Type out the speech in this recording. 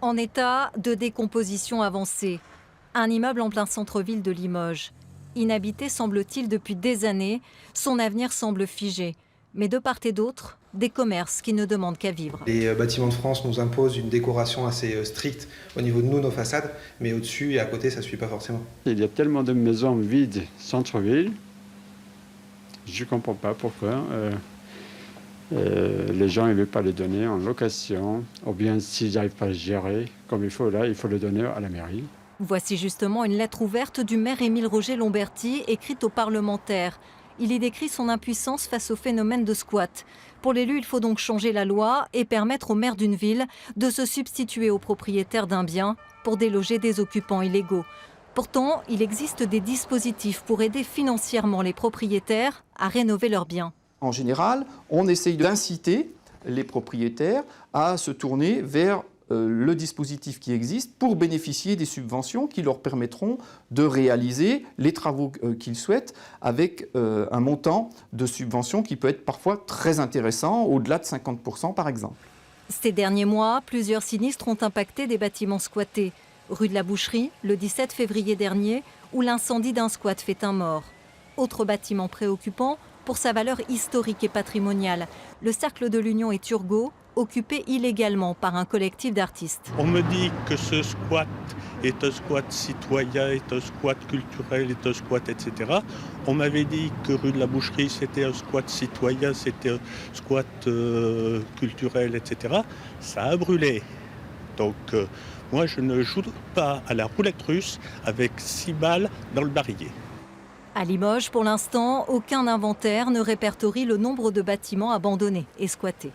En état de décomposition avancée, un immeuble en plein centre-ville de Limoges. Inhabité semble-t-il depuis des années, son avenir semble figé. Mais de part et d'autre, des commerces qui ne demandent qu'à vivre. Les bâtiments de France nous imposent une décoration assez stricte au niveau de nos façades, mais au-dessus et à côté, ça ne suit pas forcément. Il y a tellement de maisons vides centre-ville, je ne comprends pas pourquoi. Les gens ne veulent pas les donner en location, ou bien s'ils n'arrivent pas à gérer comme il faut, là, il faut le donner à la mairie. Voici justement une lettre ouverte du maire Émile Roger Lomberti, écrite aux parlementaires. Il y décrit son impuissance face au phénomène de squat. Pour l'élu, il faut donc changer la loi et permettre au maire d'une ville de se substituer aux propriétaires d'un bien pour déloger des occupants illégaux. Pourtant, il existe des dispositifs pour aider financièrement les propriétaires à rénover leurs biens. En général, on essaye d'inciter les propriétaires à se tourner vers le dispositif qui existe pour bénéficier des subventions qui leur permettront de réaliser les travaux qu'ils souhaitent avec un montant de subvention qui peut être parfois très intéressant, au-delà de 50% par exemple. Ces derniers mois, plusieurs sinistres ont impacté des bâtiments squattés. Rue de la Boucherie, le 17 février dernier, où l'incendie d'un squat fait un mort. Autre bâtiment préoccupant pour sa valeur historique et patrimoniale, le Cercle de l'Union et Turgot, occupé illégalement par un collectif d'artistes. On me dit que ce squat est un squat citoyen, est un squat culturel, est un squat, etc. On m'avait dit que rue de la Boucherie, c'était un squat citoyen, c'était un squat culturel, etc. Ça a brûlé. Donc moi, je ne joue pas à la roulette russe avec 6 balles dans le barillet. À Limoges, pour l'instant, aucun inventaire ne répertorie le nombre de bâtiments abandonnés et squattés.